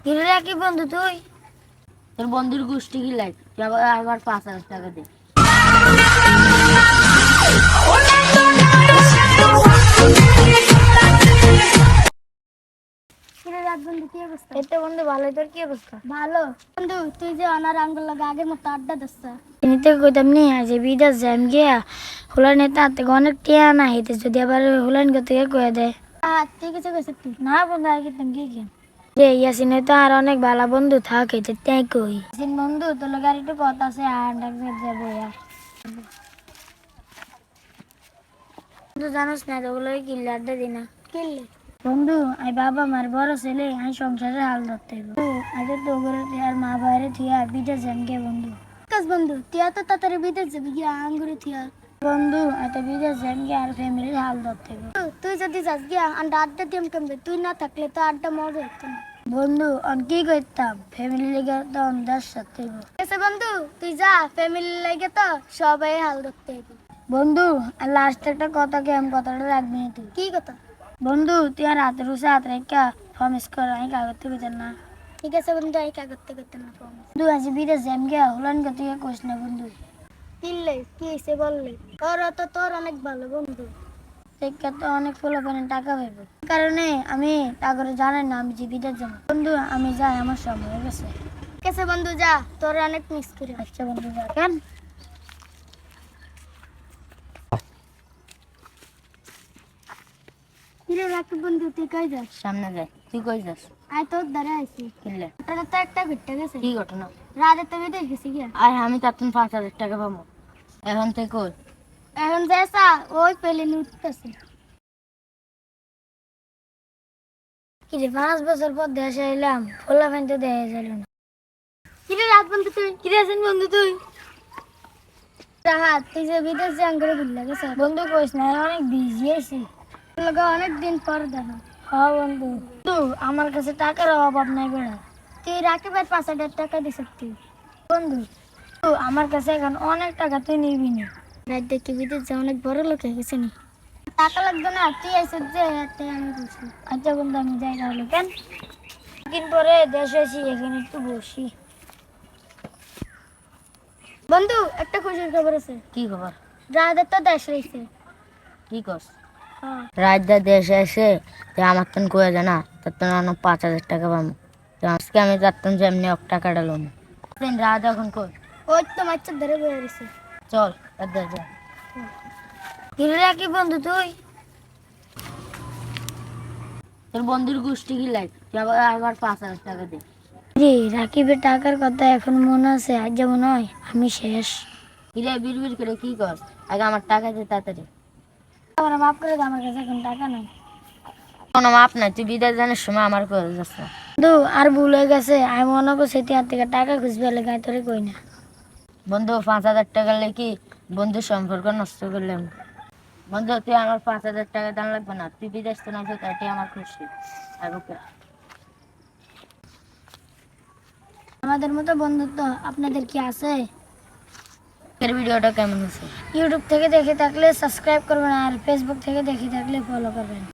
কিরে কি বন্ধু তুই? তোর বন্ধুর গোষ্ঠী কি লাই তুই আবার 5,000 টাকা দে। কিরে রাত বন্ধু কি অবস্থা? এই তো বন্ধু ভালোই, তোর কি অবস্থা? ভালো। বন্ধু তুই যে অনার আঙ্গুল লাগা আগের মতো আড্ডা দিচ্ছ। এমনিতে কইতাম নি যে বিদেশ যাইম গিয়া হুলাইন তার থেকে অনেক টিয়া না হইতে যদি আবার হুলাইন কে তুই কয়ে দেয়। তুই কিছু কইছিস তুই? না বন্ধু আর কিতাম কি যে ইয়াসিনে তো আর অনেক ভালো বন্ধু থাকে তাই কই ইয়াসিন বন্ধু তোর গাড়ি একটু কথা আছে আর ডাকবে যাবো বন্ধু জানোস না ওগুলো কিনলে আড্ডা দিই না কিনলে বন্ধু আই বাবা মার বড় ছেলে আই সংসারে হাল ধরতে আজ তো করে আর মা বাইরে থিয়া বিদেশ যান গে বন্ধু কাজ বন্ধু তিয়া তো তাড়াতাড়ি বিদেশ যাবি গিয়া আঙ্গুরে থিয়া বন্ধু এত বিদেশ যান গে আর ফ্যামিলির হাল ধরতে তুই যদি যাস গিয়া আড্ডা দিম কমবে তুই না থাকলে তো আড্ডা মজা হতো না বন্ধু আমি কি করতাম ফ্যামিলি লেগে তো দেশ সাথে এসে বন্ধু তুই যা ফ্যামিলি লেগে তো সবাই হাল ধরতে বন্ধু আর লাস্ট একটা কথা কি আমি কথাটা রাখবি না তুই কি কথা বন্ধু তুই আর হাতের উসে হাত রেখা প্রমিস কর আমি কাগজ থেকে না ঠিক আছে বন্ধু আমি কাগজ থেকে না প্রমিস বন্ধু আজ বিদেশ যাম গিয়া হলান কে তুই কোস না বন্ধু কিনলে কি এসে বললে তোর অনেক ভালো বন্ধু শিক্ষা তো অনেক ফুলপানি টাকা পাইব কারণে আমি টাকা জানাই না আমি যে বিদেশ যাবো বন্ধু আমি যাই আমার সময় হয়ে গেছে ঠিক আছে বন্ধু যা তোর অনেক মিস করি আচ্ছা বন্ধু যা কেন কিরে রাখি বন্ধু তুই কই যাস সামনে যাই, তুই কই যাস? আয় তোর দ্বারা আইছি কিনলে ঘটনা তো একটা ঘটে গেছে কি ঘটনা? রাতে তো বিদেশ গেছি গিয়া আর আমি তার 5,000 টাকা পাবো এখন তুই কই? এখন যাইসা ওই পেলে উঠতেছে কিরে 5 বছর পর দেশে এলাম ফোলা ফ্যান তো দেখা গেল না কিরে রাত বন্ধু তুই কিরে আছেন বন্ধু তুই রাহাত তুই যে বিদেশ যান করে ভুলে গেছে বন্ধু কইস না অনেক বিজি আছি লগা অনেক দিন পর দেখা হ্যাঁ বন্ধু তো আমার কাছে টাকার অভাব নাই বেড়া তুই রাকিবের 5,000 টাকা দিস তুই বন্ধু তো আমার কাছে এখন অনেক টাকা তুই নিবি না রাত দেখি বিদেশ যা অনেক বড় লোক হয়ে গেছে নি টাকা লাগবে না তুই এসে যে আমি বসি আচ্ছা বন্ধু আমি যাই তাহলে কেন দিন পরে দেশে এসি এখানে একটু বসি বন্ধু একটা খুশির খবর আছে কি খবর? রাত তো দেশ রয়েছে কি করস? রাজদা দেশে এসে যে আমার তন কয়ে জানা তার তন অন্য 5,000 টাকা পাবো তো আজকে আমি যাত্তন যে এমনি টাকাটা লোন রাত এখন কই? ওই তো মাছের ধরে বয়ে রয়েছে চল রাজদা যা। কিরে কি বন্ধু তুই তোর বন্ধুর গোষ্ঠী কি লাই তুই আবার 5,000 টাকা দে। রে রাকিবের টাকার কথা এখন মনে আছে আজ যেমন নয় আমি শেষ কিরে বিড়বিড় করে কি কর? আগে আমার টাকা দে তাড়াতাড়ি। আমার মাফ করে দে আমার কাছে এখন টাকা নাই কোনো মাপ নাই, তুই বিদেশ জানার সময় আমার করে যাচ্ছ। দু আর ভুল হয়ে গেছে আমি মনে করছি তুই আর থেকে টাকা খুঁজবে লেগে তোরে কই না বন্ধু 5,000 টাকা লেগে বন্ধুর সম্পর্ক নষ্ট করলাম। বন্ধু তুই আমার 5,000 টাকা দাম লাগবে না, তুই বিদেশ তো না এটাই আমার খুশি। আর ওকে আমাদের মতো বন্ধুত্ব আপনাদের কি আছে? এর ভিডিওটা কেমন হয়েছে? ইউটিউব থেকে দেখে থাকলে সাবস্ক্রাইব করবেন আর ফেসবুক থেকে দেখে থাকলে ফলো করবেন।